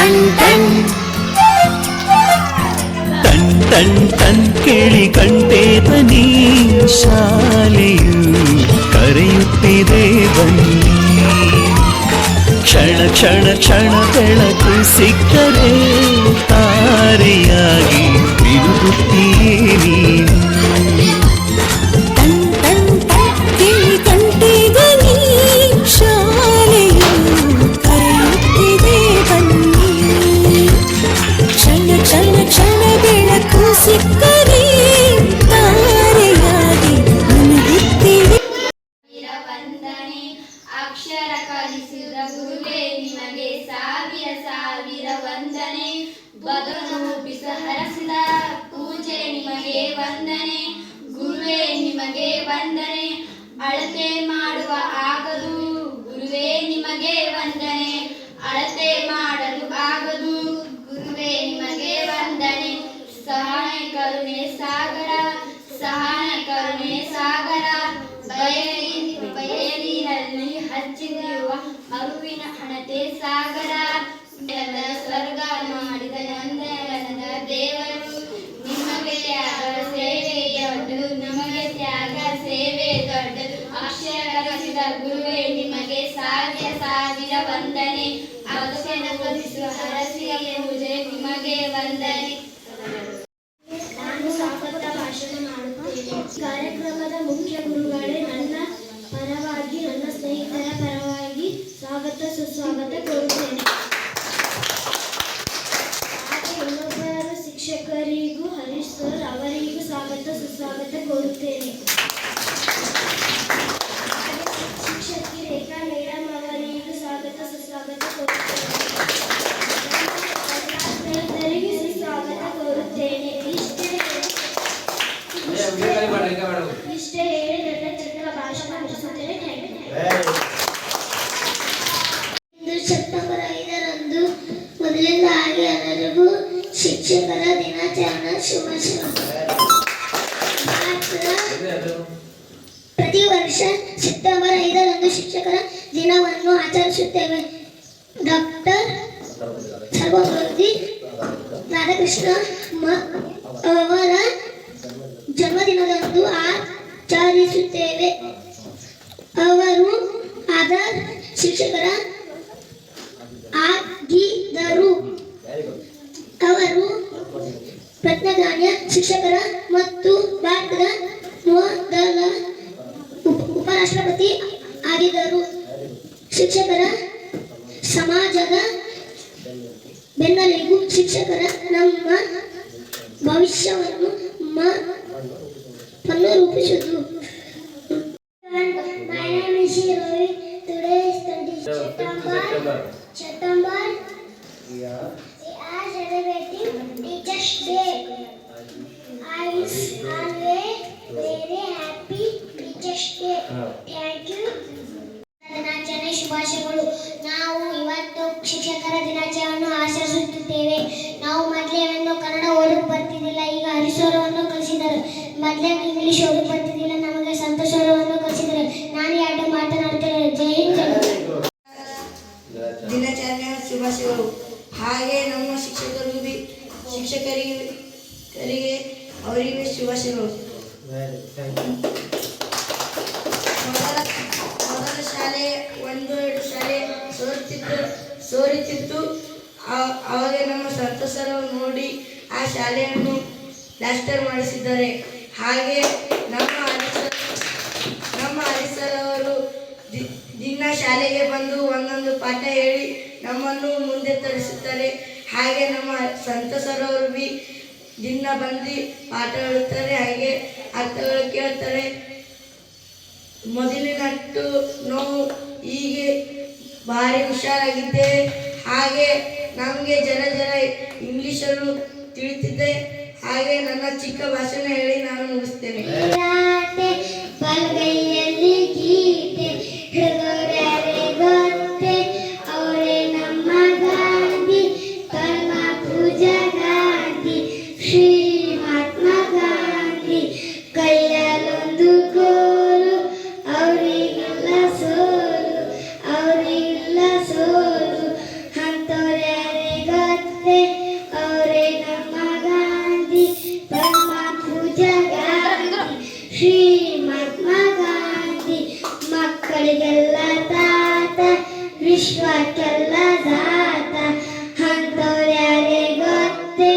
Ton ton ton ton ton ಕೇಳಿ ಗಂಟೆ ಧ್ವನಿ ಶಾಲೆಯು ಕರೆಯುತ್ತಿದೆ ಬನ್ನಿ. ಕ್ಷಣ ಕ್ಷಣ ಕ್ಷಣ ಬೆಳಕು ಸಿಕ್ಕರೆ ತಾರೆಯಾಗಿ ತಿರುಗುತ್ತೀಯೇ ನೀನು. ಅಕ್ಷರ ಕಲಿಸಿದ ಗುರುವೇ ನಿಮಗೆ ಸಾವಿರ ಸಾವಿರ ವಂದನೆ. ಬದುಕು ಬಿಸಹರಿಸಿದ ಪೂಜೆ ನಿಮಗೆ ವಂದನೆ. ಗುರುವೇ ನಿಮಗೆ ವಂದನೆ. ಅಳತೆ ಮಾಡುವ ಆಗದು ಗುರುವೇ ನಿಮಗೆ ವಂದನೆ. ಅಳತೆ ಮಾಡಲು ಆಗದು ಗುರುವೇ ನಿಮಗೆ ವಂದನೆ. ಸಹನೆ ಕರುಣೆ ಸಾಗರ ಸಹನ ಕರುಣೆ ಸಾಗರ. ಬಯಲಿನಲ್ಲಿ ಹಚ್ಚಿರುವ ಅರುವಿನ ಹಣತೆ ಸಾಗರ. ಸ್ವರ್ಗ ಮಾಡಿದ ನಂದನದ ದೇವರು ನಿಮಗೆ ತ್ಯಾಗ ಸೇವೆ ದೊಡ್ಡದು ನಮಗೆ ತ್ಯಾಗ ಸೇವೆ ದೊಡ್ಡದು. ಅಕ್ಷರ ಕಲಿಸಿದ ಗುರುವೇ ನಿಮಗೆ ಸಾವಿರ ಸಾವಿರ ವಂದನೆ. ಬದುಕನ್ನು ಕಲಿಸುವ ಹರಸಿಯ ಪೂಜೆ ನಿಮಗೆ ವಂದನೆ. ನಾನು ಸ್ವಾಗತ ಭಾಷಣ ಮಾಡುತ್ತೇನೆ. ಕಾರ್ಯಕ್ರಮದ ಮುಖ್ಯ ಗುರುಗಳೇ, ನನ್ನ ಪರವಾಗಿ ನನ್ನ ಸ್ನೇಹಿತರ ಪರವಾಗಿ ಸ್ವಾಗತ ಸುಸ್ವಾಗತ ಕೋರುತ್ತೇನೆ. ಹಾಗೆ ಇನ್ನೊಬ್ಬರು ಶಿಕ್ಷಕರಿಗೂ ಹರೀಶ್ ಸರ್ ಅವರಿಗೂ ಸ್ವಾಗತ ಸುಸ್ವಾಗತ ಕೋರುತ್ತೇನೆ. ಹಾಗೆ ಶಿಕ್ಷಕಿ ರೇಖಾ ಮೇಡಮ್ ಅವರಿಗೂ ಸ್ವಾಗತ ಸುಸ್ವಾಗತ ಕೋರುತ್ತೇನೆ. ಸ್ನೇಹಿತರಿಗೆ ಸುಸ್ವಾಗತ ಕೋರುತ್ತೇನೆ. ಇಷ್ಟೇ ಹೇಳಿ ನನ್ನ ಚಿಕ್ಕ ಭಾಷಣ ಮುಗಿಸುತ್ತೇನೆ. ಇಂದು ಸೆಪ್ಟೆಂಬರ್ 5ರಂದು ಮೊದಲನೇದಾಗಿ ಎಲ್ಲರಿಗೂ ಶಿಕ್ಷಕರ ದಿನಾಚರಣೆ ಶುಭಾಶಯಗಳು. ಪ್ರತಿ ವರ್ಷ ಸೆಪ್ಟೆಂಬರ್ 5ರಂದು ಶಿಕ್ಷಕರ ದಿನವನ್ನು ಆಚರಿಸುತ್ತೇವೆ. ಡಾಕ್ಟರ್ ಸರ್ವಪಲ್ಲಿ ರಾಧಾಕೃಷ್ಣ ಅವರ ಜನ್ಮದಿನದಂದು ಆಚರಿಸುತ್ತೇವೆ. ಅವರು ಆದರ್ಶ ಶಿಕ್ಷಕರ ಆಗಿದ್ದರು. ಅವರು ಪ್ರಜ್ಞಾನ ಶಿಕ್ಷಕರ ಮತ್ತು ಭಾರತದ ಮೊದಲ ಉಪರಾಷ್ಟ್ರಪತಿ ಆಗಿದ್ದರು. ಶಿಕ್ಷಕರ ಸಮಾಜದ ಬೆನ್ನೆಲುಬು. ಶಿಕ್ಷಕರ ನಮ್ಮ ಭವಿಷ್ಯವನ್ನು ರೂಪಿಸುವುದು. My name is Rohit. Today is 20 September. We are celebrating Teachers Day. I wish always very happy Teachers Day. Thank you. ದಿನಾಚರಣೆ ಶುಭಾಶಯಗಳು. ನಾವು ಇವತ್ತು ಶಿಕ್ಷಕರ ದಿನಾಚರಣೆಯನ್ನು ಆಚರಿಸುತ್ತಿದ್ದೇವೆ. ನಾವು ಮೊದಲೇವನ್ನು ಕನ್ನಡ ಓದಕ್ಕೆ ಬರ್ತಿದ್ದಿಲ್ಲ, ಈಗ ಹರಿಸ್ವರವನ್ನು ಕಲಿಸಿದರು. ಮೊದಲೇ ಇಂಗ್ಲಿಷ್ ಓದಕ್ಕೆ ಬರ್ತಿದ್ದಿಲ್ಲ, ನಮಗೆ ಸಂತೋಷವನ್ನು ಕಲಿಸಿದರು. ನಾನು ಎರಡು ಮಾತನಾಡ್ತೇನೆ. ಜೈ ಹಿಂದ್. ದಿನಾಚರಣೆಯ ಶುಭಾಶಯಗಳು. ಹಾಗೆ ನಮ್ಮ ಶಿಕ್ಷಕರಿಗೆ ಅವರಿಗೆ ಶುಭಾಶಯಗಳು. ಮೊದಲ ಶಾಲೆ 1-2 ಶಾಲೆ ಸೋರಿತಿತ್ತು. ಆವಾಗ ನಮ್ಮ ಸಂತಸರು ನೋಡಿ ಆ ಶಾಲೆಯನ್ನು ಪ್ಲಾಸ್ಟರ್ ಮಾಡಿಸಿದ್ದಾರೆ. ಹಾಗೆ ನಮ್ಮ ಹರೀಶರ್ ಅವರು ದಿನ ಶಾಲೆಗೆ ಬಂದು ಒಂದೊಂದು ಪಾಠ ಹೇಳಿ ನಮ್ಮನ್ನು ಮುಂದೆ ತರಿಸುತ್ತಾರೆ. ಹಾಗೆ ನಮ್ಮ ಸಂತಸರು ಅವರು ಬಿ ದಿನ ಬಂದು ಪಾಠ ಹೇಳುತ್ತಾರೆ. ಹಾಗೆ ಅರ್ಥಗಳು ಕೇಳ್ತಾರೆ. ಮೊದಲಿನಟ್ಟು ನೋವು ಹೀಗೆ ಭಾರಿ ಹುಷಾರಾಗಿದ್ದೆ. ಹಾಗೆ ನಮಗೆ ಜರ ಇಂಗ್ಲಿಷನ್ನು ತಿಳಿತಿದ್ದೆ. ಹಾಗೆ ನನ್ನ ಚಿಕ್ಕ ಭಾಷಣ ಹೇಳಿ ನಾನು ಮುಗಿಸ್ತೇನೆ. ಬಲಗೈಯಲ್ಲಿ ಗೀತೆ ಗೊತ್ತೆ ಅವರೇ ನಮ್ಮ ಗಾಂಧಿ, ಪರಮ ಪೂಜಾ ಗಾಂಧಿ, ಶ್ರೀ ಮಹಾತ್ಮ ಗಾಂಧಿ. ಕೈಯಲ್ಲೊಂದು ಕೋಲು ಅವರಿಗೆಲ್ಲ ಸೋಲು, ಅವರಿಗೆಲ್ಲ ಸೋಲು. ಅಂತವ್ರ್ಯಾರೆ ವಿಶ್ವಕ್ಕೆಲ್ಲ ದಾತ ಅಂತವ್ರ್ಯಾರೇ ಗೊತ್ತೇ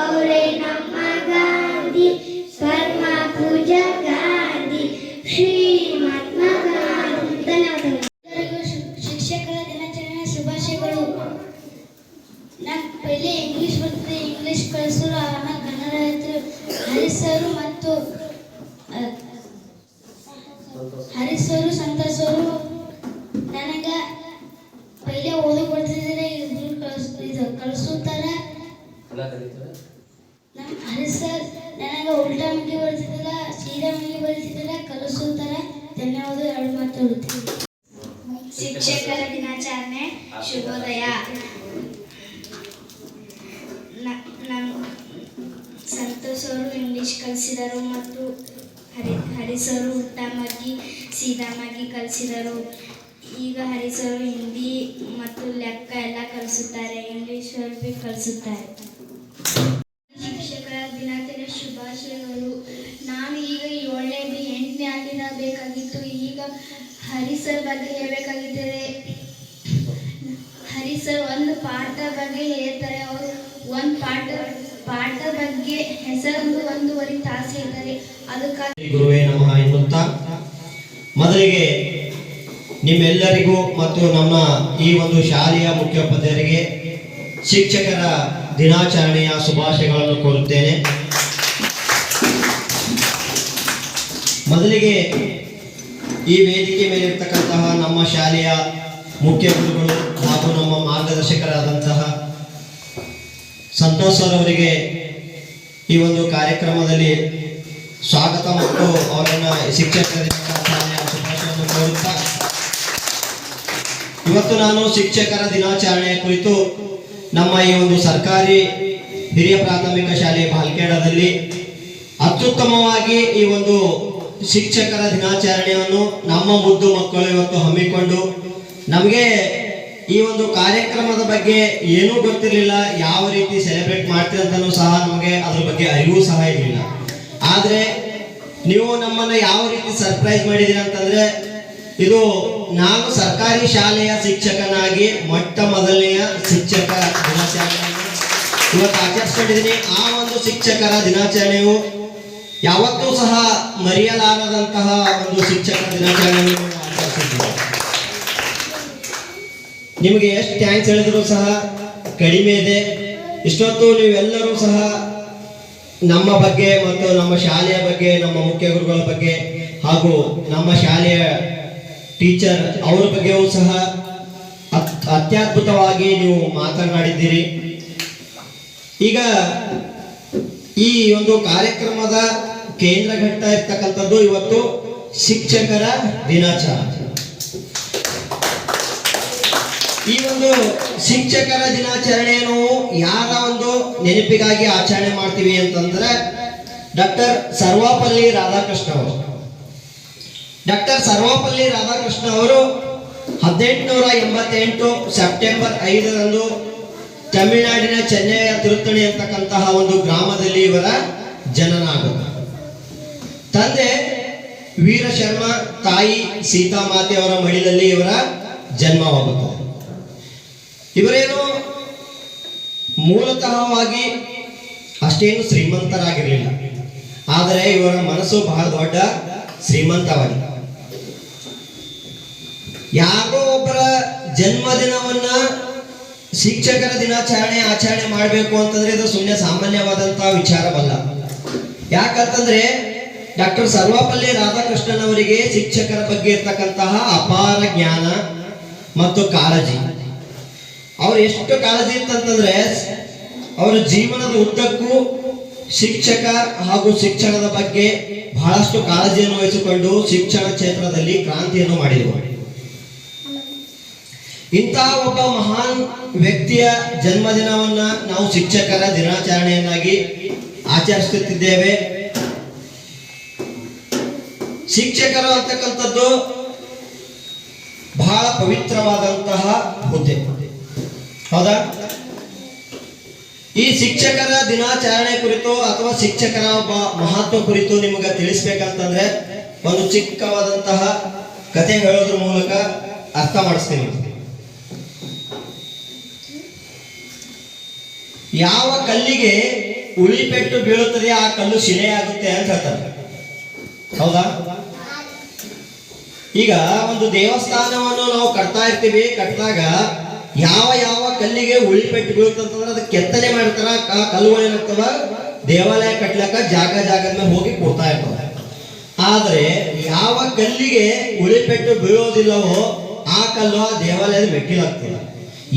ಅವರೇ ನಮ್ಮ ಗಾಂಧಿ ಪರಮ ಪೂಜಾ ಗಾಂಧಿ ಶ್ರೀ ಮಹಾತ್ಮ ಗಾಂಧಿ. ಧನ್ಯವಾದಗಳು. ಶಿಕ್ಷಕರ ದಿನಾಚರಣೆ ಶುಭಾಶಯಗಳು. ನಮ್ಮ ಪೈಲೆ ಇಂಗ್ಲಿಷ್ ಬರ್ತದೆ, ಇಂಗ್ಲಿಷ್ ಕಲಿಸೋರು ಆಮೇಲೆ ಕನ್ನಡ ಹೇಳ್ತಾರೆ. ಹರಿಸರು ಮತ್ತು ಹರಿಸರು ಸಂತಸರು ನನಗೆ ಪೈಲೆ ಓದಕ್ಕೆ ಬರ್ತಿದ್ದಾರೆ, ಇದು ಕಲಿಸುತ್ತಾರ. ನಮ್ಮ ಹರಿಸರ್ ನನಗೆ ಉಲ್ಟಾ ಮುಗಿ ಬರ್ತಿದ್ದಿಲ್ಲ, ಸೀದಾ ಮುಗಿ ಬರ್ತಿದ್ದಿಲ್ಲ, ಕಲಿಸುತ್ತಾರ. ಧನ್ಯವಾದ. ಎರಡು ಮಾತಾಡುತ್ತೀವಿ. ಶಿಕ್ಷಕರ ದಿನಾಚರಣೆ ಶುಭೋದಯ. ಸಂತೋಷ್ ಅವರು ಇಂಗ್ಲಿಷ್ ಕಲಿಸಿದರು ಮತ್ತು ಹರಿಸರು ಉಲ್ಟಾಮಾಗಿ ಸೀದಾಮಾಗಿ ಕಲಿಸಿದರು. ಈಗ ಹರಿಸರು ಹಿಂದಿ ಮತ್ತು ಲೆಕ್ಕ ಎಲ್ಲ ಕಲಿಸುತ್ತಾರೆ, ಇಂಗ್ಲಿಷ್ ಭೀ ಕಲಿಸುತ್ತಾರೆ. ಶಿಕ್ಷಕರ ದಿನಾಚರಣೆ ಶುಭಾಶಯಗಳು. ನಾನು ಈಗ 7ನೇದು 8ನೇ ಆಗಿರಬೇಕಾಗಿತ್ತು. ಈಗ ಹರಿಸರ್ ಬಗ್ಗೆ ಹೇಳಬೇಕಾಗಿದ್ದರೆ, ಹರಿಸರ್ ಒಂದು ಪಾಠ ಬಗ್ಗೆ ಹೇಳ್ತಾರೆ. ಅವರು ಒಂದು ಪಾಠ ಬಗ್ಗೆ ಹೆಸರು 1.5 ತಾಸು ಹೇಳ್ತಾರೆ. ಅದಕ್ಕಾಗಿ ಗುರುವೇ ನಮಃ ಎನ್ನುತ್ತಾ ಮೊದಲಿಗೆ ನಿಮ್ಮೆಲ್ಲರಿಗೂ ಮತ್ತು ನಮ್ಮ ಈ ಒಂದು ಶಾಲೆಯ ಮುಖ್ಯೋಪಾಧ್ಯಾಯರಿಗೆ ಶಿಕ್ಷಕರ ದಿನಾಚರಣೆಯ ಶುಭಾಶಯಗಳನ್ನು ಕೋರುತ್ತೇನೆ. ಮೊದಲಿಗೆ ಈ ವೇದಿಕೆ ಮೇಲಿರ್ತಕ್ಕಂತಹ ನಮ್ಮ ಶಾಲೆಯ ಮುಖ್ಯ ಗುರುಗಳು ಹಾಗೂ ನಮ್ಮ ಮಾರ್ಗದರ್ಶಕರಾದಂತಹ ಸಂತೋಷ್ ಸರ್ ಅವರಿಗೆ ಈ ಒಂದು ಕಾರ್ಯಕ್ರಮದಲ್ಲಿ ಸ್ವಾಗತ ಮತ್ತು ಅವರನ್ನ ಶಿಕ್ಷಕರ ದಿನಾಚರಣೆಯ ಶುಭಾಶಯವನ್ನು ಕೋರುತ್ತಾ, ಇವತ್ತು ನಾನು ಶಿಕ್ಷಕರ ದಿನಾಚರಣೆಯ ಕುರಿತು ನಮ್ಮ ಈ ಒಂದು ಸರ್ಕಾರಿ ಹಿರಿಯ ಪ್ರಾಥಮಿಕ ಶಾಲೆ ಬಾಲ್ಕೇಡದಲ್ಲಿ ಅತ್ಯುತ್ತಮವಾಗಿ ಈ ಒಂದು ಶಿಕ್ಷಕರ ದಿನಾಚರಣೆಯನ್ನು ನಮ್ಮ ಮುದ್ದು ಮಕ್ಕಳು ಇವತ್ತು ಹಮ್ಮಿಕೊಂಡು, ನಮಗೆ ಈ ಒಂದು ಕಾರ್ಯಕ್ರಮದ ಬಗ್ಗೆ ಏನೂ ಗೊತ್ತಿರಲಿಲ್ಲ, ಯಾವ ರೀತಿ ಸೆಲೆಬ್ರೇಟ್ ಮಾಡ್ತೀವಿ ಅಂತಲೂ ಸಹ ನಮಗೆ ಅದ್ರ ಬಗ್ಗೆ ಅರಿವು ಸಹ ಇರಲಿಲ್ಲ. ಆದರೆ ನೀವು ನಮ್ಮನ್ನು ಯಾವ ರೀತಿ ಸರ್ಪ್ರೈಸ್ ಮಾಡಿದ್ದೀರಿ ಅಂತಂದ್ರೆ, ಇದು ನಾನು ಸರ್ಕಾರಿ ಶಾಲೆಯ ಶಿಕ್ಷಕನಾಗಿ ಮೊಟ್ಟ ಮೊದಲನೆಯ ಶಿಕ್ಷಕ ದಿನಾಚರಣೆಯನ್ನು ಇವತ್ತು ಆಚರಿಸ್ಕೊಂಡಿದ್ದೀನಿ. ಆ ಒಂದು ಶಿಕ್ಷಕರ ದಿನಾಚರಣೆಯು ಯಾವತ್ತೂ ಸಹ ಮರೆಯಲಾರದಂತಹ ಒಂದು ಶಿಕ್ಷಕರ ದಿನಾಚರಣೆಯನ್ನು ಆಚರಿಸಿದ್ದೀವಿ. ನಿಮಗೆ ಎಷ್ಟು ಥ್ಯಾಂಕ್ಸ್ ಹೇಳಿದ್ರು ಸಹ ಕಡಿಮೆ ಇದೆ. ಇಷ್ಟೊತ್ತು ನೀವೆಲ್ಲರೂ ಸಹ ನಮ್ಮ ಬಗ್ಗೆ ಮತ್ತು ನಮ್ಮ ಶಾಲೆಯ ಬಗ್ಗೆ, ನಮ್ಮ ಮುಖ್ಯ ಗುರುಗಳ ಬಗ್ಗೆ ಹಾಗೂ ನಮ್ಮ ಶಾಲೆಯ ಟೀಚರ್ ಅವರ ಬಗ್ಗೆಯೂ ಸಹ ಅತ್ಯದ್ಭುತವಾಗಿ ನೀವು ಮಾತನಾಡಿದ್ದೀರಿ. ಈಗ ಈ ಒಂದು ಕಾರ್ಯಕ್ರಮದ ಕೇಂದ್ರ ಘಟ್ಟ ಇರ್ತಕ್ಕಂಥದ್ದು ಇವತ್ತು ಶಿಕ್ಷಕರ ದಿನಾಚರಣೆ. ಈ ಒಂದು ಶಿಕ್ಷಕರ ದಿನಾಚರಣೆಯನ್ನು ಯಾರ ಒಂದು ನೆನಪಿಗಾಗಿ ಆಚರಣೆ ಮಾಡ್ತೀವಿ ಅಂತಂದ್ರೆ, ಡಾಕ್ಟರ್ ಸರ್ವಪಲ್ಲಿ ರಾಧಾಕೃಷ್ಣ ಅವರು. ಡಾಕ್ಟರ್ ಸರ್ವಪಲ್ಲಿ ರಾಧಾಕೃಷ್ಣ ಅವರು 1888 ಸೆಪ್ಟೆಂಬರ್ 5ರಂದು ತಮಿಳುನಾಡಿನ ಚೆನ್ನೈಯ ತಿರುತ್ತಣಿ ಅಂತಕ್ಕಂತಹ ಒಂದು ಗ್ರಾಮದಲ್ಲಿ ಇವರ ಜನನ ಆಗುತ್ತೆ. ತಂದೆ ವೀರ ಶರ್ಮ, ತಾಯಿ ಸೀತಾಮಾತೆ ಅವರ ಮಡಿಲಲ್ಲಿ ಇವರ ಜನ್ಮವಾಗುತ್ತದೆ. ಇವರೇನು ಮೂಲತಃವಾಗಿ ಅಷ್ಟೇನು ಶ್ರೀಮಂತರಾಗಿರಲಿಲ್ಲ, ಆದರೆ ಇವರ ಮನಸ್ಸು ಬಹಳ ದೊಡ್ಡ ಶ್ರೀಮಂತವಾಗಿದೆ. ಯಾರೋ ಒಬ್ಬರ ಜನ್ಮದಿನವನ್ನ ಶಿಕ್ಷಕರ ದಿನಾಚರಣೆ ಆಚರಣೆ ಮಾಡಬೇಕು ಅಂತಂದ್ರೆ ಇದು ಸುಮ್ಮನೆ ಸಾಮಾನ್ಯವಾದಂತಹ ವಿಚಾರವಲ್ಲ. ಯಾಕಂತಂದ್ರೆ ಡಾಕ್ಟರ್ ಸರ್ವಪಲ್ಲಿ ರಾಧಾಕೃಷ್ಣನ್ ಅವರಿಗೆ ಶಿಕ್ಷಕರ ಬಗ್ಗೆ ಇರ್ತಕ್ಕಂತಹ ಅಪಾರ ಜ್ಞಾನ ಮತ್ತು ಕಾಳಜಿ. ಅವ್ರು ಎಷ್ಟು ಕಾಳಜಿ ಇತ್ತಂತಂದ್ರೆ, ಅವರ ಜೀವನದ ಉದ್ದಕ್ಕೂ ಶಿಕ್ಷಕ ಹಾಗೂ ಶಿಕ್ಷಣದ ಬಗ್ಗೆ ಬಹಳಷ್ಟು ಕಾಳಜಿಯನ್ನು ವಹಿಸಿಕೊಂಡು ಶಿಕ್ಷಣ ಕ್ಷೇತ್ರದಲ್ಲಿ ಕ್ರಾಂತಿಯನ್ನು ಮಾಡಿದರು. ಇಂತಹ ಒಬ್ಬ ಮಹಾನ್ ವ್ಯಕ್ತಿಯ ಜನ್ಮದಿನವನ್ನ ನಾವು ಶಿಕ್ಷಕರ ದಿನಾಚರಣೆಯನ್ನಾಗಿ ಆಚರಿಸುತ್ತಿದ್ದೇವೆ. ಶಿಕ್ಷಕರು ಅಂತಕ್ಕಂಥದ್ದು ಬಹಳ ಪವಿತ್ರವಾದಂತಹ ಹುದ್ದೆ, ಹೌದಾ? ಈ ಶಿಕ್ಷಕರ ದಿನಾಚರಣೆ ಕುರಿತು ಅಥವಾ ಶಿಕ್ಷಕರ ಒಬ್ಬ ಮಹತ್ವ ಕುರಿತು ನಿಮಗೆ ತಿಳಿಸ್ಬೇಕಂತಂದ್ರೆ ಒಂದು ಚಿಕ್ಕವಾದಂತಹ ಕತೆ ಹೇಳೋದ್ರ ಮೂಲಕ ಅರ್ಥ ಮಾಡಿಸ್ತೀನಿ. ಯಾವ ಕಲ್ಲಿಗೆ ಉಳಿಪೆಟ್ಟು ಬೀಳುತ್ತದೆ ಆ ಕಲ್ಲು ಶಿಲೆ ಆಗುತ್ತೆ ಅಂತ ಹೇಳ್ತಾರೆ. ಹೌದಾ? ಈಗ ಒಂದು ದೇವಸ್ಥಾನವನ್ನು ನಾವು ಕಟ್ತಾ ಇರ್ತೀವಿ. ಕಟ್ಟಿದಾಗ ಯಾವ ಯಾವ ಕಲ್ಲಿಗೆ ಉಳಿಪೆಟ್ಟು ಬೀಳುತ್ತಂತಂದ್ರೆ ಅದಕ್ಕೆ ಕೆತ್ತನೆ ಮಾಡ್ತಾರ. ಆ ಕಲ್ಲುಗಳು ಏನಾಗ್ತವ, ದೇವಾಲಯ ಕಟ್ಲಕ್ಕ ಜಾಗದ ಮೇಲೆ ಹೋಗಿ ಕೊಡ್ತಾ ಇರ್ತವೆ. ಆದ್ರೆ ಯಾವ ಕಲ್ಲಿಗೆ ಉಳಿಪೆಟ್ಟು ಬೀಳೋದಿಲ್ಲವೋ ಆ ಕಲ್ಲು ಆ ದೇವಾಲಯದ ಮೆಟ್ಟಿಲಾಗ್ತದೆ.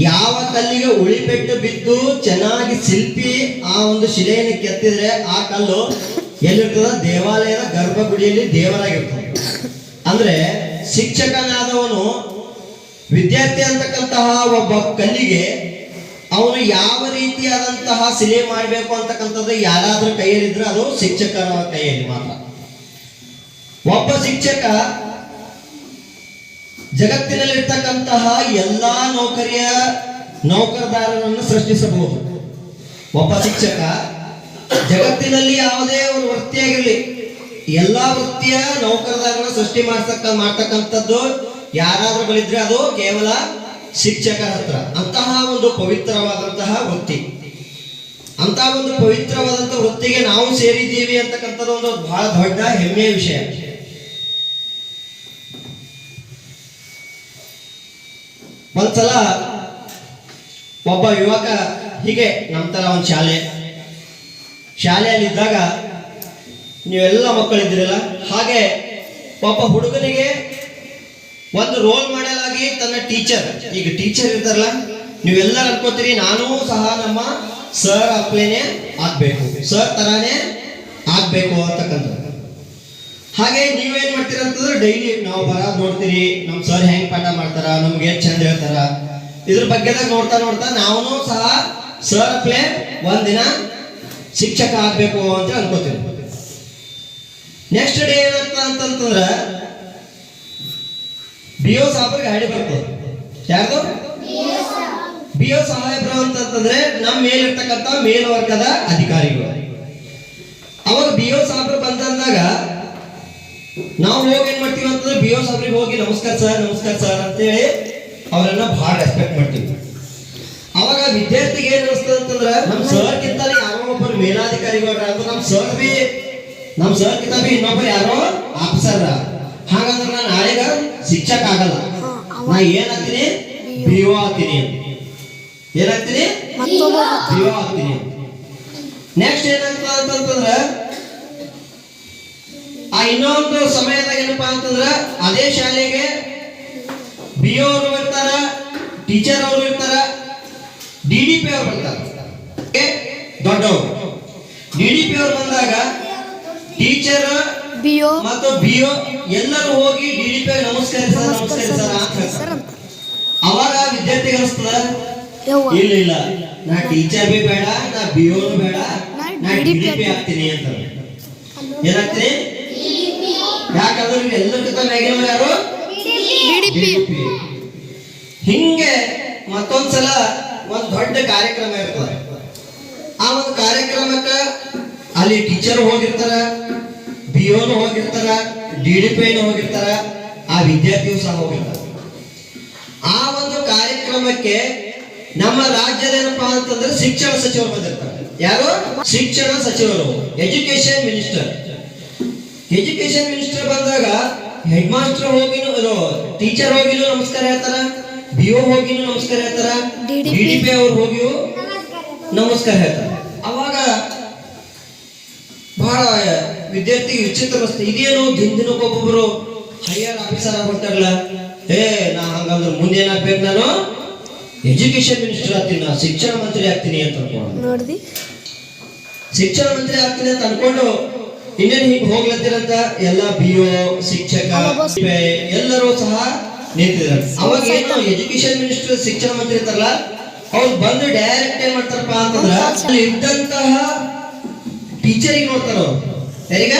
ಯಾವ ಕಲ್ಲಿಗೆ ಉಳಿಪೆಟ್ಟು ಬಿದ್ದು ಚೆನ್ನಾಗಿ ಶಿಲ್ಪಿ ಆ ಒಂದು ಶಿಲೆಯನ್ನು ಕೆತ್ತಿದ್ರೆ ಆ ಕಲ್ಲು ಎಲ್ಲಿರ್ತದ, ದೇವಾಲಯದ ಗರ್ಭಗುಡಿಯಲ್ಲಿ ದೇವರಾಗಿರ್ತದೆ. ಅಂದ್ರೆ ಶಿಕ್ಷಕನಾದವನು ವಿದ್ಯಾರ್ಥಿ ಅಂತಕ್ಕಂತಹ ಒಬ್ಬ ಕಲ್ಲಿಗೆ ಅವನು ಯಾವ ರೀತಿಯಾದಂತಹ ಶಿಲೆ ಮಾಡಬೇಕು ಅಂತಕ್ಕಂಥದ್ದು ಯಾರಾದ್ರೂ ಕೈಯಲ್ಲಿದ್ರೆ ಅದು ಶಿಕ್ಷಕರ ಕೈಯಲ್ಲಿ ಮಾತ್ರ. ಒಬ್ಬ ಶಿಕ್ಷಕ ಜಗತ್ತಿನಲ್ಲಿರ್ತಕ್ಕಂತಹ ಎಲ್ಲಾ ನೌಕರದಾರರನ್ನು ಸೃಷ್ಟಿಸಬಹುದು. ಒಬ್ಬ ಶಿಕ್ಷಕ ಜಗತ್ತಿನಲ್ಲಿ ಯಾವುದೇ ಒಂದು ವೃತ್ತಿಯಾಗಿರಲಿ ಎಲ್ಲಾ ವೃತ್ತಿಯ ನೌಕರದಾರರನ್ನು ಸೃಷ್ಟಿ ಮಾಡ್ತಕ್ಕಂಥದ್ದು ಯಾರಾದ್ರೂ ಬಲಿದ್ರೆ ಅದು ಕೇವಲ ಶಿಕ್ಷಕರ ಹತ್ರ. ಅಂತಹ ಒಂದು ಪವಿತ್ರವಾದಂತಹ ವೃತ್ತಿ, ಅಂತಹ ಒಂದು ಪವಿತ್ರವಾದಂತಹ ವೃತ್ತಿಗೆ ನಾವು ಸೇರಿದ್ದೀವಿ ಅಂತಕ್ಕಂಥದ್ದು ಒಂದು ಬಹಳ ದೊಡ್ಡ ಹೆಮ್ಮೆಯ ವಿಷಯ. ಒಂದ್ಸಲ ಒಬ್ಬ ಯುವಕ ಹೀಗೆ ನಮ್ಮ ತರ ಒಂದು ಶಾಲೆಯಲ್ಲಿದ್ದಾಗ ನೀವೆಲ್ಲ ಮಕ್ಕಳಿದ್ದೀರಲ್ಲ, ಹಾಗೆ ಒಬ್ಬ ಹುಡುಗನಿಗೆ ಒಂದು ರೋಲ್ ಮಾಡೆಲ್ ಆಗಿ ತನ್ನ ಟೀಚರ್, ಈಗ ಟೀಚರ್ ಇರ್ತಾರಲ್ಲ, ನೀವೆಲ್ಲ ಅನ್ಕೋತೀರಿ ನಾನು ಸಹ ನಮ್ಮ ಸರ್ ಅಪ್ಲೇನೆ ಆಗ್ಬೇಕು, ಸರ್ ತರಾನೇ ಆಗ್ಬೇಕು ಅಂತಕ್ಕಂಥದ್ದು. ಹಾಗೆ ನೀವೇನ್ ಮಾಡ್ತೀರ ಅಂತಂದ್ರೆ ಡೈಲಿ ನಾವು ಬರೋದು ನೋಡ್ತೀರಿ, ನಮ್ಮ ಸರ್ ಹೆಂಗ್ ಪಾಠ ಮಾಡ್ತಾರ, ನಮ್ಗೆ ಏನ್ ಚಂದ ಹೇಳ್ತಾರ, ಇದ್ರ ಬಗ್ಗೆದಾಗ ನೋಡ್ತಾ ನಾವು ಸಹ ಸರ್ ಅಪ್ಲೇ ಒಂದಿನ ಶಿಕ್ಷಕ ಆಗ್ಬೇಕು ಅಂತ ಅನ್ಕೋತೀವಿ. ನೆಕ್ಸ್ಟ್ ಡೇ ಏನಾಗ್ತದ ಅಂತಂದ್ರ BO ಸಾಹೇಬ್ರಿಗೆ ಗಾಡಿ ಬರ್ತದೆ. ಯಾರ್ದು? BO ಸಾಹೇಬ್ರು ಅಂತಂದ್ರೆ ನಮ್ಮ ಮೇಲಿರ್ತಕ್ಕಂಥ ಮೇಲ್ವರ್ಗದ ಅಧಿಕಾರಿಗಳು. ಅವಾಗ BO ಸಾಹೇಬ್ರು ಬಂದಾಗ ನಾವು ಹೋಗಿ ಏನ್ ಮಾಡ್ತೀವಿ ಅಂತಂದ್ರೆ BO ಸಾಹೇಬ್ರಿಗೆ ಹೋಗಿ ನಮಸ್ಕಾರ ಸರ್ ಅಂತೇಳಿ ಅವರನ್ನ ಬಹಳ ರೆಸ್ಪೆಕ್ಟ್ ಮಾಡ್ತೀವಿ. ಅವಾಗ ವಿದ್ಯಾರ್ಥಿಗೆ ಏನ್ ಅನಿಸ್ತದೆ ಅಂತಂದ್ರ ನಮ್ಮ ಸರ್ ಕಿಂತಾನೆ ಯಾರೋ ಒಬ್ಬರು ಮೇಲಾಧಿಕಾರಿಗಳು, ನಮ್ಮ ಸರ್ ಕಿಂತ ಇನ್ನೊಬ್ಬರು ಯಾರೋ ಆಫೀಸರ್. ಹಾಗಂದ್ರೆ ನಾನು ನಾಳೆಗ ಶಿಕ್ಷಕ ಆಗಲ್ಲ, ನಾ ಏನಾಗ್ತೀನಿ, BO ಆಗ್ತೀನಿ. ಏನಾಗ್ತೀನಿ? BO ಆಗ್ತೀನಿ. ನೆಕ್ಸ್ಟ್ ಏನಾಗ್ತದ ಅಂತಂದ್ರ ಆ ಇನ್ನೊಂದು ಸಮಯದಾಗ ಏನಪ್ಪಾ ಅಂತಂದ್ರ ಅದೇ ಶಾಲೆಗೆ BO ಅವರು ಬರ್ತಾರ, ಟೀಚರ್ ಅವರು ಇರ್ತಾರ, DDP ಅವರು ಬರ್ತಾರ. ದೊಡ್ಡವರು DDP ಅವರು ಬಂದಾಗ ಟೀಚರ್ ಮತ್ತು BO ಎಲ್ಲರೂ ಹೋಗಿ DDP ನಮಸ್ಕಾರ ಸರ್ ಅಂತ ಹೇಳ್ತಾರೆ. ಅವಾಗ ವಿದ್ಯಾರ್ಥಿಗೆ ಅನಿಸ್ತದ, ಇಲ್ಲ ನಾ ಟೀಚರ್ ಬಿ ಬೇಡ, ನಾ BO ಬೇಡ, ನಾ DDP ಆಗ್ತೀನಿ ಅಂತ. ಏನಾಗ್ತೀನಿ? ಯಾಕಂದ್ರೆ ಎಲ್ಲರಿಗಿಂತ ಮ್ಯಾಗಿನ ಯಾರು? DDP. ಹಿಂಗೆ ಮತ್ತೊಂದ್ಸಲ ಒಂದು ದೊಡ್ಡ ಕಾರ್ಯಕ್ರಮ ಇರ್ತದೆ. ಆ ಒಂದು ಕಾರ್ಯಕ್ರಮಕ್ಕ ಅಲ್ಲಿ ಟೀಚರ್ ಹೋಗಿರ್ತಾರ, BO ಹೋಗಿರ್ತಾರ, DDP ಹೋಗಿರ್ತಾರ, ಆ ವಿದ್ಯಾರ್ಥಿಯು ಸಹ ಹೋಗಿರ್ತಾರ. ಆ ಒಂದು ಕಾರ್ಯಕ್ರಮಕ್ಕೆ ನಮ್ಮ ರಾಜ್ಯದ ಏನಪ್ಪಾ ಅಂತಂದ್ರೆ ಶಿಕ್ಷಣ ಸಚಿವರು ಬಂದಿರ್ತಾರೆ. ಯಾರು? ಶಿಕ್ಷಣ ಸಚಿವರು, ಎಜುಕೇಶನ್ ಮಿನಿಸ್ಟರ್ ಬಂದಾಗ ಹೆಡ್ ಮಾಸ್ಟರ್ ಹೋಗಿನೂ, ಟೀಚರ್ ಹೋಗಿನೂ ನಮಸ್ಕಾರ ಹೇಳ್ತಾರ, BO ಹೋಗಿನೂ ನಮಸ್ಕಾರ ಹೇಳ್ತಾರ, DDP ಅವ್ರು ಹೋಗಿಯೂ ನಮಸ್ಕಾರ ಹೇಳ್ತಾರ. ಅವಾಗ ಬಹಳ ವಿದ್ಯಾರ್ಥಿಗೆ ವಿಚಿತ್ರ ಅನಿಸ್ತದೆ, ಇದೇನು ದಿನಕ್ಕೊಬ್ಬೊಬ್ರು ಹೈಯರ್ ಆಫೀಸರ್ ಆಗ್ಬಿಟ್ಟಾರಲ್ಲ, ನಾ ಹಂಗಂದ್ರೆ ಮುಂದೆ ಏನಾಗ್ಬೇಕು, ನಾನು ಎಜುಕೇಶನ್ ಮಿನಿಸ್ಟರ್ ಆಗ್ತೀನಿ, ನಾ ಶಿಕ್ಷಣ ಮಂತ್ರಿ ಆಗ್ತೀನಿ ಅಂತ ಅನ್ಕೊಂಡು, ಶಿಕ್ಷಣ ಮಂತ್ರಿ ಆಗ್ತೀನಿ ಅಂತ ಅನ್ಕೊಂಡು ಇನ್ನೇನು ಹಿಂಗೆ ಹೋಗ್ಲತ್ತಿರಂತ ಎಲ್ಲ BO, ಶಿಕ್ಷಕ ಎಲ್ಲರೂ ಸಹ ನಿಂತಿದ್ದಾರೆ. ಅವಾಗ ಏನು ಎಜುಕೇಶನ್ ಮಿನಿಸ್ಟರ್, ಶಿಕ್ಷಣ ಮಂತ್ರಿ ಇರ್ತಾರಲ್ಲ, ಅವ್ರು ಬಂದು ಡೈರೆಕ್ಟ್ ಏನ್ ಮಾಡ್ತಾರಪ್ಪ ಅಂತಂದ್ರ ಅಲ್ಲಿ ಇದ್ದಂತಹ ಟೀಚರಿಗೆ ನೋಡ್ತಾರ. ಅವ್ರು ಯಾರಿಗ?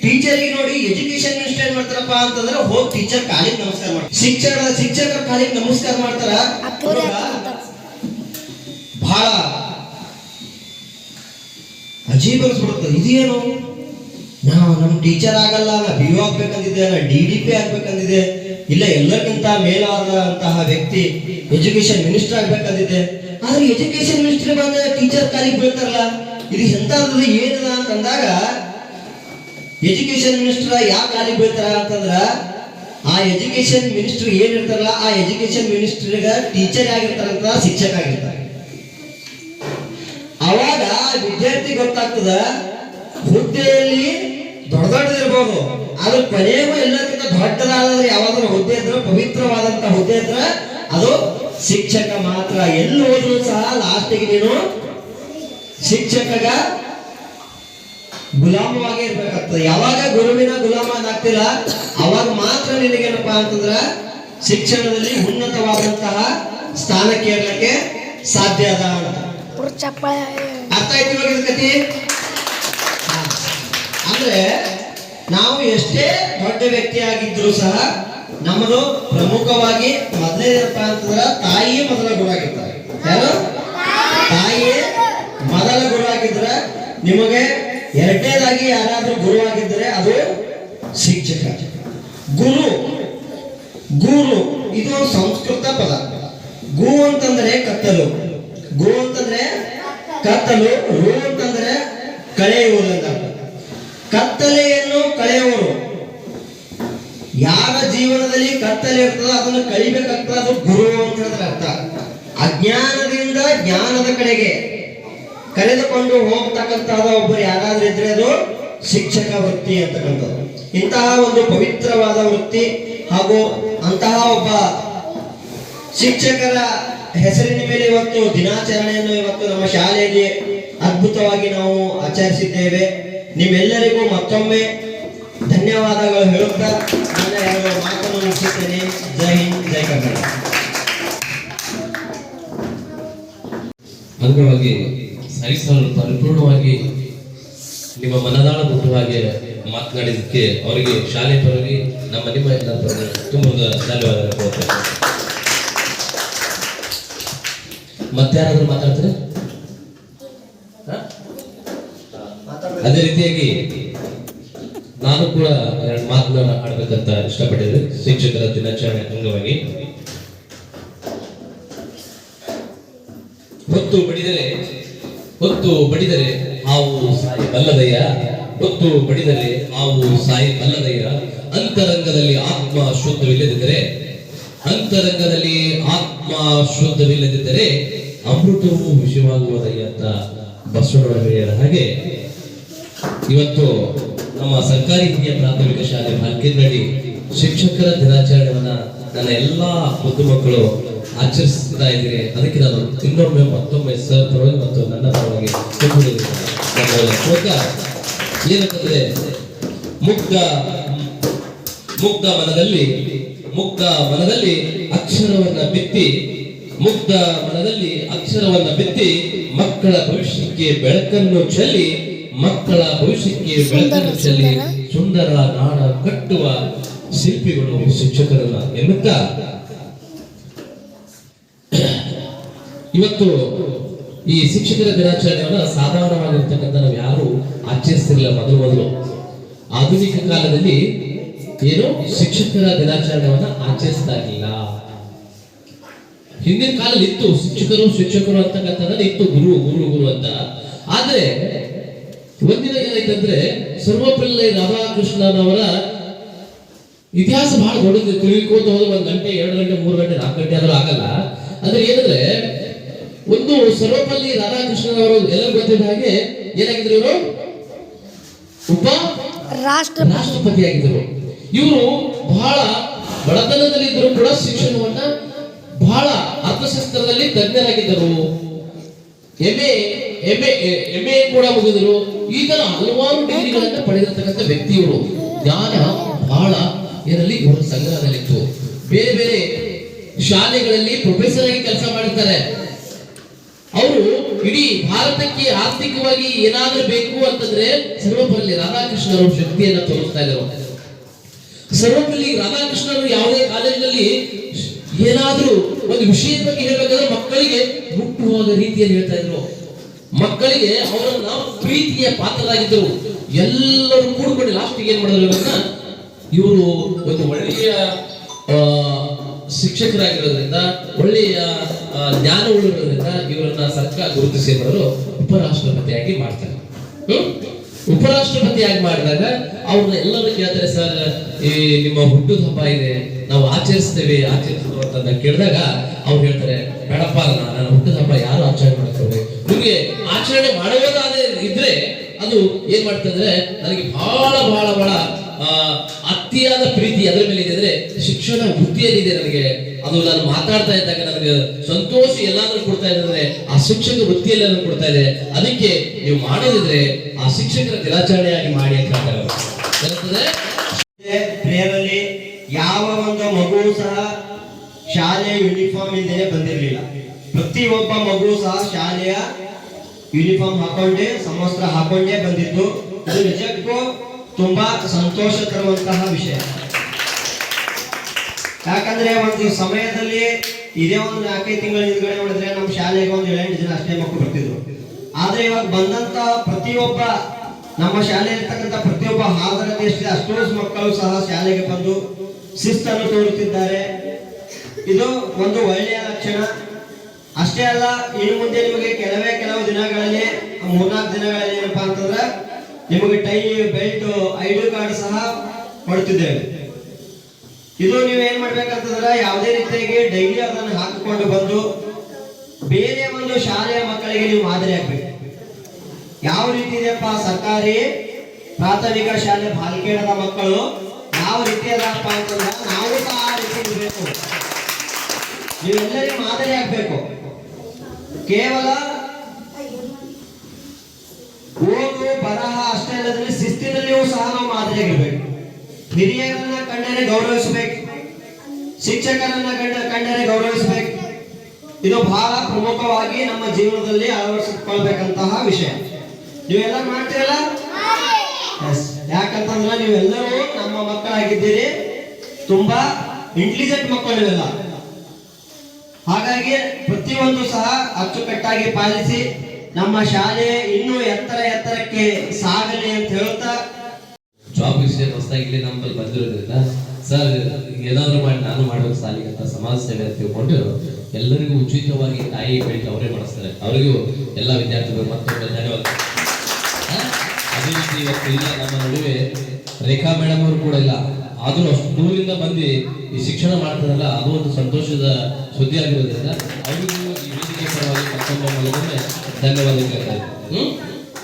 ಟೀಚರಿಗೆ ನೋಡಿ ಎಜುಕೇಶನ್ ಮಿನಿಸ್ಟರ್ ಏನ್ ಮಾಡ್ತಾರಪ್ಪ ಅಂತಂದ್ರೆ ಹೋಗಿ ಟೀಚರ್ ಕಾಲಿಗೆ ನಮಸ್ಕಾರ ಮಾಡ್ತಾರೆ, ಶಿಕ್ಷಕರ ಕಾಲಿಗೆ ನಮಸ್ಕಾರ ಮಾಡ್ತಾರ. ಬಹಳ ಅಜೀಬ್ ಅನ್ಸ್ಬಿಡುತ್ತೆ, ಇದೇನು, ನಾವು ನಮ್ ಟೀಚರ್ ಆಗಲ್ಲ, ನಾ BO ಆಗ್ಬೇಕಂದಿದ್ದೆ, ನಾ DDP ಆಗ್ಬೇಕಂದಿದ್ದೆ, ಇಲ್ಲ ಎಲ್ಲಕ್ಕಿಂತ ಮೇಲಾದಂತಹ ವ್ಯಕ್ತಿ ಎಜುಕೇಶನ್ ಮಿನಿಸ್ಟರ್ ಆಗ್ಬೇಕಂದಿದ್ದೆ. ಆದ್ರೆ ಎಜುಕೇಶನ್ ಮಿನಿಸ್ಟರ್ ಬಂದ ಟೀಚರ್ ಕಾಲಿಗೆ ಬೀಳ್ತಾರಲ್ಲ, ಇದು ಎಂತಾದ್ರೂ ಏನದ ಅಂತಂದಾಗ ಎಜುಕೇಶನ್ ಮಿನಿಸ್ಟರ್ ಯಾಕೆ ಕಾಲಿಗೆ ಬೀಳ್ತಾರ ಅಂತಂದ್ರ ಆ ಎಜುಕೇಶನ್ ಮಿನಿಸ್ಟರ್ ಏನಿರ್ತಾರಲ್ಲ ಆ ಎಜುಕೇಶನ್ ಮಿನಿಸ್ಟರ್ಗ ಟೀಚರ್ ಆಗಿರ್ತಾರಂತ, ಶಿಕ್ಷಕ ಆಗಿರ್ತಾರೆ. ಅವಾಗ ವಿದ್ಯಾರ್ಥಿ ಗೊತ್ತಾಗ್ತದ ಹುದ್ದೆಯಲ್ಲಿ ದೊಡ್ಡ ದೊಡ್ಡದಿರ್ಬೋದು, ಆದ್ರೆ ಕೊನೆಗೂ ಎಲ್ಲಕ್ಕಿಂತ ದೊಡ್ಡದಾದ್ರೆ ಯಾವಾದ್ರೂ ಹುದ್ದೆ ಇದ್ರೆ, ಪವಿತ್ರವಾದಂತ ಹುದ್ದೆ ಇದ್ರೆ ಅದು ಶಿಕ್ಷಕ ಮಾತ್ರ. ಎಲ್ಲಿ ಹೋದ್ರು ಸಹ ಲಾಸ್ಟಿಗೆ ನೀನು ಶಿಕ್ಷಕಗ ಗುಲಾಮವಾಗಿ ಇರ್ಬೇಕಾಗ್ತದೆ. ಯಾವಾಗ ಗುರುವಿನ ಗುಲಾಮನಾಗ್ತಿಲ್ಲ ಅವಾಗ ಮಾತ್ರ ನಿನಗೇನಪ್ಪಾ ಅಂತಂದ್ರ ಶಿಕ್ಷಣದಲ್ಲಿ ಉನ್ನತವಾದಂತಹ ಸ್ಥಾನಕ್ಕೆ ಏರ್ಲಿಕ್ಕೆ ಸಾಧ್ಯ ಅದ ಅಂತ. ಅರ್ಥ ಆಯ್ತು ಇವಾಗ ಇದು ಕತಿ? ಅಂದ್ರೆ ನಾವು ಎಷ್ಟೇ ದೊಡ್ಡ ವ್ಯಕ್ತಿ ಆಗಿದ್ರು ಸಹ ನಮ್ಮದು ಪ್ರಮುಖವಾಗಿ ಮೊದಲೇ ಏನಪ್ಪಾ ಅಂತಂದ್ರ ತಾಯಿಯೇ ಮೊದಲ ಗುರು ಆಗಿರ್ತಾರೆ. ಯಾರು? ತಾಯಿಯೇ ಮೊದಲ ಗುರು ಆಗಿದ್ರೆ, ನಿಮಗೆ ಎರಡನೇದಾಗಿ ಯಾರಾದ್ರೂ ಗುರು ಆಗಿದ್ರೆ ಅದು ಶಿಕ್ಷಕ. ಗುರು ಗುರು ಇದು ಸಂಸ್ಕೃತ ಪದ. ಗು ಅಂತಂದ್ರೆ ಕತ್ತಲು, ಗು ಅಂತಂದ್ರೆ ಕತ್ತಲು, ರು ಅಂತಂದ್ರೆ ಕಳೆಯುವುದು ಅಂತ. ಕತ್ತಲೆಯನ್ನು ಕಳೆಯುವರು. ಯಾರ ಜೀವನದಲ್ಲಿ ಕತ್ತಲೆ ಇರ್ತದ ಅದನ್ನು ಕಳಿಬೇಕಾಗ್ತದೆ, ಅದು ಗುರು ಅಂತ ಹೇಳಿದ್ರೆ ಅರ್ಥ. ಅಜ್ಞಾನದಿಂದ ಜ್ಞಾನದ ಕಡೆಗೆ ಕರೆದುಕೊಂಡು ಹೋಗ್ತಕ್ಕಂತಹ ಒಬ್ಬರು ಯಾರಾದ್ರೂ ಇದ್ರೆ ಅದು ಶಿಕ್ಷಕ ವೃತ್ತಿ ಅಂತಕ್ಕಂಥದ್ದು. ಇಂತಹ ಒಂದು ಪವಿತ್ರವಾದ ವೃತ್ತಿ ಹಾಗೂ ಅಂತಹ ಒಬ್ಬ ಶಿಕ್ಷಕರ ಹೆಸರಿನ ಮೇಲೆ ಇವತ್ತು ದಿನಾಚರಣೆಯನ್ನು ಇವತ್ತು ನಮ್ಮ ಶಾಲೆಯಲ್ಲಿ ಅದ್ಭುತವಾಗಿ ನಾವು ಆಚರಿಸಿದ್ದೇವೆ. ನಿಮ್ಮೆಲ್ಲರಿಗೂ ಮತ್ತೊಮ್ಮೆ ಧನ್ಯವಾದಗಳು ಹೇಳುತ್ತಾ ನನ್ನ ಎರಡು ಮಾತನ್ನು ಮುಗಿಸುತ್ತೇನೆ. ಜೈ ಹಿಂದ್, ಜೈ ಕರ್ನಾಟಕ. ಅಂಗವಾಗಿ ಸರಿಸಲು ಪರಿಪೂರ್ಣವಾಗಿ ನಿಮ್ಮ ಮನದಾಳ ಮುಟ್ಟು ಹಾಗೆ ಮಾತನಾಡಿದ್ದಕ್ಕೆ ಅವರಿಗೆ ಶಾಲೆ ಪರವಾಗಿ ನಿಮ್ಮ ಎಲ್ಲರ ಪರವಾಗಿ ತುಂಬ ಧನ್ಯವಾದಗಳು ಕೊಡ್ತೇನೆ. ಮತ್ತಾರಾದ್ರೂ ಮಾತಾಡ್ತಾರೆ? ಅದೇ ರೀತಿಯಾಗಿ ನಾನು ಕೂಡ ಎರಡು ಮಾತನ್ನ ಆಡ್ಬೇಕಂತ ಇಷ್ಟಪಟ್ಟಿದ್ದೆ ಶಿಕ್ಷಕರ ದಿನಾಚರಣೆ ಅಂಗವಾಗಿ. ಹೊತ್ತು ಬಡಿದರೆ ಹಾವು ಸಾಯಿ ಬಲ್ಲದಯ್ಯ, ಹೊತ್ತು ಬಡಿದರೆ ಹಾವು ಸಾಯಿ ಬಲ್ಲದಯ್ಯ. ಅಂತರಂಗದಲ್ಲಿ ಆತ್ಮ ಶುದ್ಧವಿಲ್ಲದಿದ್ದರೆ, ಅಂತರಂಗದಲ್ಲಿ ಆತ್ಮ ಶುದ್ಧವಿಲ್ಲದಿದ್ದರೆ ಅಮೃತವು ವಿಷಯವಾಗುವುದಯ್ಯ ಅಂತ ಬಸವಣ್ಣನವರು ಹೇಳಿದ ಹಾಗೆ ಇವತ್ತು ನಮ್ಮ ಸರ್ಕಾರಿ ಹಿರಿಯ ಪ್ರಾಥಮಿಕ ಶಾಲೆ ಭಾಲ್ಕಿನಹಳ್ಳಿ ಶಿಕ್ಷಕರ ದಿನಾಚರಣೆಯನ್ನ ನನ್ನ ಎಲ್ಲಾ ಮುದ್ದು ಮಕ್ಕಳು ಆಚರಿಸ್ತಾ ಇದ್ದೀನಿ. ಅದಕ್ಕೆ ನಾನು ಇನ್ನೊಮ್ಮೆ ಮತ್ತೊಮ್ಮೆ ಸರ್ ಪರವಾಗಿ ಮತ್ತು ನನ್ನ ಪರವಾಗಿ ಏನಂತಂದ್ರೆ ಮುಗ್ಧ ಮನದಲ್ಲಿ ಅಕ್ಷರವನ್ನ ಬಿತ್ತಿ ಮಕ್ಕಳ ಭವಿಷ್ಯಕ್ಕೆ ಬೆಳಕನ್ನು ಚೆಲ್ಲಿ ಸುಂದರ ನಾಡ ಕಟ್ಟುವ ಶಿಲ್ಪಿಗಳು ಶಿಕ್ಷಕರನ್ನ ಎನ್ನುತ್ತಾ ಇವತ್ತು ಈ ಶಿಕ್ಷಕರ ದಿನಾಚರಣೆಯನ್ನ ಸಾಧಾರಣವಾಗಿರ್ತಕ್ಕಂಥ ನಾವು ಯಾರು ಆಚರಿಸ್ತಿರಲಿಲ್ಲ. ಮೊದಲು ಆಧುನಿಕ ಕಾಲದಲ್ಲಿ ಏನು ಶಿಕ್ಷಕರ ದಿನಾಚರಣೆಯನ್ನ ಆಚರಿಸ್ತಾ ಇರಲಿಲ್ಲ. ಹಿಂದಿನ ಕಾಲದಲ್ಲಿ ಇತ್ತು ಶಿಕ್ಷಕರು ಅಂತಕ್ಕಂಥದ್ದು ಇತ್ತು, ಗುರು ಅಂತ. ಆದ್ರೆ ಒಂದಿನ ಏನಾಯ್ತಂದ್ರೆ ಸರ್ವಪಲ್ಲಿ ರಾಧಾಕೃಷ್ಣನವರ ಇತಿಹಾಸ ಬಹಳ ದೊಡ್ಡದು. ತಿಳಿಕೋತ ಹೋದ್ರೆ 1 ಗಂಟೆ 2 ಗಂಟೆ 3 ಗಂಟೆ 4 ಗಂಟೆ ಆದ್ರೂ ಆಗಲ್ಲ. ಅಂದ್ರೆ ಏನಂದ್ರೆ ಒಂದು ಸರ್ವಪಲ್ಲಿ ರಾಧಾಕೃಷ್ಣನವರು ಎಲ್ಲರೂ ಗೊತ್ತಿದ್ದ ಹಾಗೆ ಏನಾಗಿದ್ರು, ಇವರು ರಾಷ್ಟ್ರಪತಿ ಆಗಿದ್ರು. ಇವರು ಬಹಳ ಬಡತನದಲ್ಲಿ ಇದ್ರು ಕೂಡ ಶಿಕ್ಷಣವನ್ನ ಬಹಳ ಅರ್ಥಶಾಸ್ತ್ರದಲ್ಲಿ ತಜ್ಞರಾಗಿದ್ದರು. ಎಂ ಎ ಕೂಡ ಮುಗಿದರು. ಈ ತರ ಹಲವಾರು ಡಿಗ್ರಿಗಳನ್ನ ಪಡೆದಿರ್ತಕ್ಕಂಥ ವ್ಯಕ್ತಿಯವರು. ಜ್ಞಾನ ಬಹಳ ಇದರಲ್ಲಿ ಇವರ ಸಂಗ್ರಹದಲ್ಲಿತ್ತು. ಬೇರೆ ಬೇರೆ ಶಾಲೆಗಳಲ್ಲಿ ಪ್ರೊಫೆಸರ್ ಆಗಿ ಕೆಲಸ ಮಾಡಿರ್ತಾರೆ. ಅವರು ಇಡೀ ಭಾರತಕ್ಕೆ ಆರ್ಥಿಕವಾಗಿ ಏನಾದ್ರೂ ಬೇಕು ಅಂತಂದ್ರೆ ಸರ್ವಪಲ್ಲಿ ರಾಧಾಕೃಷ್ಣರು ಶಕ್ತಿಯನ್ನ ತೋರಿಸ್ತಾ ಇದ್ರು. ಸರ್ವಪಲ್ಲಿ ರಾಧಾಕೃಷ್ಣರು ಯಾವುದೇ ಕಾಲೇಜಿನಲ್ಲಿ ಏನಾದ್ರೂ ಒಂದು ವಿಷಯದ ಬಗ್ಗೆ ಹೇಳಬೇಕಾದ್ರೆ ಮಕ್ಕಳಿಗೆ ಮುಟ್ಟುವಾಗ ರೀತಿಯಲ್ಲಿ ಹೇಳ್ತಾ ಇದ್ರು. ಮಕ್ಕಳಿಗೆ ಅವರನ್ನ ಪ್ರೀತಿಯ ಪಾತ್ರರಾಗಿದ್ದರು. ಎಲ್ಲರೂ ಕೂಡ್ಕೊಂಡು ಲಾಸ್ಟಿಗೆ ಏನ್ ಮಾಡಿದ್ರು, ಇವರು ಒಂದು ಒಳ್ಳೆಯ ಶಿಕ್ಷಕರಾಗಿರೋದ್ರಿಂದ ಒಳ್ಳೆಯ ಜ್ಞಾನ ಉಳಿರೋದ್ರಿಂದ ಇವರನ್ನ ಸರ್ಕಾರ ಗುರುತಿಸಿ ಮಾಡಲು ಉಪರಾಷ್ಟ್ರಪತಿಯಾಗಿ ಮಾಡ್ತಾರೆ. ಉಪರಾಷ್ಟ್ರಪತಿಯಾಗಿ ಮಾಡಿದಾಗ ಅವ್ರನ್ನ ಎಲ್ಲರೂ ಕೇಳ್ತಾರೆ, ಸರ್ ಈ ನಿಮ್ಮ ಹುಟ್ಟದ ಹಬ್ಬ ಇದೆ, ನಾವು ಆಚರಿಸ್ತೇವೆ ಅಂತ ಕೇಳಿದಾಗ ಅವ್ರು ಹೇಳ್ತಾರೆ, ಬೇಡಪ್ಪ ನನ್ನ ಹುಟ್ಟದ ಹಬ್ಬ ಯಾರು ಆಚರಣೆ ಮಾಡ್ತಾರೆ, ನಿಮ್ಗೆ ಆಚರಣೆ ಮಾಡುವುದಾದ್ರೆ ಇದ್ರೆ ಅದು ಏನ್ ಮಾಡ್ತಂದ್ರೆ ನನಗೆ ಬಹಳ ಬಹಳ ಬಹಳ ಅತಿಯಾದ ಪ್ರೀತಿ ಅದರ ಮೇಲೆ ಇದೆ ಅಂದ್ರೆ ಶಿಕ್ಷಣ ವೃತ್ತಿಯಲ್ಲಿದೆ ನನಗೆ. ಅದು ನಾನು ಮಾತಾಡ್ತಾ ಇದ್ದಾಗ ನನಗೆ ಸಂತೋಷ ಎಲ್ಲಾದ್ರೂ ಕೊಡ್ತಾ ಇದೆ, ಆ ಶಿಕ್ಷಕ ವೃತ್ತಿಯಲ್ಲಿ ನನಗೆ ಕೊಡ್ತಾ ಇದೆ. ಅದಕ್ಕೆ ನೀವು ಮಾಡೋದಿದ್ರೆ ಆ ಶಿಕ್ಷಕರ ದಿನಾಚರಣೆಯಾಗಿ ಮಾಡಿ ಅಂತ ಹೇಳ್ತಾರೆ. ಪ್ರೇರಲ್ಲಿ ಯಾವ ಒಂದು ಮಗು ಸಹ ಶಾಲೆಯ ಯೂನಿಫಾರ್ಮ್ ಇಲ್ಲದೆ ಬಂದಿರಲಿಲ್ಲ. ಪ್ರತಿಯೊಬ್ಬ ಮಗು ಸಹ ಶಾಲೆಯ ಯೂನಿಫಾರ್ಮ್ ಹಾಕೊಂಡೇ ಸಮವಸ್ತ್ರ ಹಾಕೊಂಡೇ ಬಂದಿದ್ದು. ಇದು ನಿಜಕ್ಕೂ ತುಂಬಾ ಸಂತೋಷ ತರುವಂತಹ ವಿಷಯ. ಯಾಕಂದ್ರೆ ಒಂದು ಸಮಯದಲ್ಲಿ ಇದೇ ಒಂದು 4 ತಿಂಗಳ ಹಿಂದ್ಗಡೆ ನೋಡಿದ್ರೆ ನಮ್ಮ ಶಾಲೆಗೆ ಒಂದು 7-8 ಜನ ಅಷ್ಟೇ ಮಕ್ಕಳು ಬರ್ತಿದ್ರು. ಆದ್ರೆ ಇವಾಗ ಬಂದಂತ ಪ್ರತಿಯೊಬ್ಬ ನಮ್ಮ ಶಾಲೆಯಲ್ಲಿರ್ತಕ್ಕಂಥ ಪ್ರತಿಯೊಬ್ಬ ಹಾಜರಾತಿ ಎಷ್ಟಿದೆ ಅಷ್ಟೊಂದು ಮಕ್ಕಳು ಸಹ ಶಾಲೆಗೆ ಬಂದು ಶಿಸ್ತನ್ನು ತೋರುತ್ತಿದ್ದಾರೆ. ಇದು ಒಂದು ಒಳ್ಳೆಯ ಲಕ್ಷಣ. ಅಷ್ಟೇ ಅಲ್ಲ, ಇನ್ನು ಮುಂದೆ ನಿಮಗೆ ಕೆಲವು ದಿನಗಳಲ್ಲಿ 3-4 ದಿನಗಳಲ್ಲಿ ಏನಪ್ಪಾ ಅಂತಂದ್ರೆ ನಿಮಗೆ ಟೈ, ಬೆಲ್ಟ್, ID ಕಾರ್ಡ್ ಸಹ ಕೊಡ್ತಿದ್ದೇವೆ. ಇದು ನೀವೇನ್ ಮಾಡ್ಬೇಕಂತಂದ್ರೆ ಯಾವುದೇ ರೀತಿಯಾಗಿ ಡೈಲಿ ಅದನ್ನು ಹಾಕಿಕೊಂಡು ಬಂದು ಬೇರೆ ಒಂದು ಶಾಲೆಯ ಮಕ್ಕಳಿಗೆ ನೀವು ಮಾದರಿ ಆಗ್ಬೇಕು. ಯಾವ ರೀತಿ ಇದೆಯಪ್ಪ ಸರ್ಕಾರಿ ಪ್ರಾಥಮಿಕ ಶಾಲೆ ಬಾಲ್ಕೇಡದ ಮಕ್ಕಳು ಯಾವ ರೀತಿ ಅದಪ್ಪ ಅಂತಂದ್ರೆ ನಾವು ಸಹ ಆ ರೀತಿ ಇರಬೇಕು. ನೀವೆಲ್ಲರಿಗೂ ಮಾದರಿ ಆಗ್ಬೇಕು. ಕೇವಲ ಓದು ಬರಹ ಅಷ್ಟೇ ಅಲ್ಲದ್ರೆ ಶಿಸ್ತಿನಲ್ಲಿಯೂ ಸಹ ನಾವು ಮಾದರಿಯಾಗಿರ್ಬೇಕು. ಹಿರಿಯರನ್ನ ಕಂಡರೆ ಗೌರವಿಸಬೇಕು, ಶಿಕ್ಷಕರನ್ನ ಕಂಡರೆ ಗೌರವಿಸಬೇಕು. ಇದು ಬಹಳ ಪ್ರಮುಖವಾಗಿ ನಮ್ಮ ಜೀವನದಲ್ಲಿ ಅಳವಡಿಸಿಕೊಳ್ಳಬೇಕಂತಹ ವಿಷಯ. ನೀವೆಲ್ಲ ಮಾಡ್ತೀರಲ್ಲ? ಯಾಕಂತಂದ್ರೆ ನೀವೆಲ್ಲರೂ ನಮ್ಮ ಮಕ್ಕಳಾಗಿದ್ದೀರಿ, ತುಂಬಾ ಇಂಟೆಲಿಜೆಂಟ್ ಮಕ್ಕಳು ನೀವೆಲ್ಲ. ಹಾಗಾಗಿ ಪ್ರತಿಯೊಂದು ಸಹ ಅಚ್ಚುಕಟ್ಟಾಗಿ ಪಾಲಿಸಿ ನಮ್ಮ ಶಾಲೆ ಇನ್ನೂ ಎತ್ತರಕ್ಕೆ ಸಾಗಲಿ ಅಂತ ಹೇಳುತ್ತಾ, ಜಾಬ್ ವಿಷಯ ಹೊಸದಾಗಿ ಇಲ್ಲಿ ನಮ್ಮಲ್ಲಿ ಬಂದಿರೋದ್ರಿಂದ ಸರ್ ಏನಾದ್ರು ಮಾಡಿ ನಾನು ಮಾಡ್ಬೇಕು ಸಾಲಿಗೆ ಅಂತ ಸಮಾಜ ಸೇವೆ ಅಂತ ತಿಳ್ಕೊಂಡು ಎಲ್ಲರಿಗೂ ಉಚಿತವಾಗಿ ತಾಯಿ ಬೆಲ್ಟ್ ಅವರೇ ಮಾಡಿಸ್ತಾರೆ. ಅವರಿಗೂ ಎಲ್ಲ ವಿದ್ಯಾರ್ಥಿಗಳು ಮತ್ತೊಮ್ಮೆ ಧನ್ಯವಾದ. ಅದೇ ರೀತಿ ಇವತ್ತು ಇಲ್ಲ ನಮ್ಮ ನಡುವೆ ರೇಖಾ ಮೇಡಮ್ ಅವರು ಕೂಡ ಇಲ್ಲ, ಆದ್ರೂ ಅಷ್ಟು ದೂರದಿಂದ ಬಂದು ಈ ಶಿಕ್ಷಣ ಮಾಡ್ತಾರಲ್ಲ, ಅದು ಒಂದು ಸಂತೋಷದ ಸುದ್ದಿ ಆಗಿರೋದ್ರಿಂದ ಅವರಿಗೂ ಈ ವೇದಿಕೆ ಪರವಾಗಿ ಮತ್ತೊಮ್ಮೆ ಧನ್ಯವಾದ ಹೇಳ್ತಾ ಇದ್ದೀನಿ.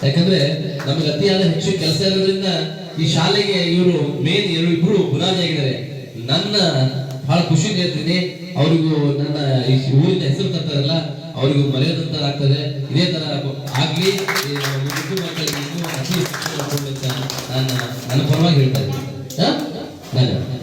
ಯಾಕಂದ್ರೆ ನಮಗೆ ಅತಿಯಾದ ಹೆಚ್ಚು ಕೆಲಸ ಇರೋದ್ರಿಂದ ಈ ಶಾಲೆಗೆ ಇವರು ಮೇನ್ ಇಬ್ರು ಬುನಾದಿ ಆಗಿದ್ದಾರೆ. ನನ್ನ ಬಹಳ ಖುಷಿ ಹೇಳ್ತೀನಿ, ಅವರಿಗೂ ನನ್ನ ಈ ಊರಿನ ಹೆಸರು ತರ್ತಾರಲ್ಲ ಅವರಿಗೂ ಮರೆಯದಂತ ಆಗ್ತದೆ. ಇದೇ ತರ ಆಗ್ಲಿ ಮಕ್ಕಳಿಗೆ ಇನ್ನೂ ಅತಿ ಶಿಕ್ಷಣ ನನ್ನ ಪರವಾಗಿ ಹೇಳ್ತಾ ಇದ್ದೀನಿ. ಧನ್ಯವಾದ.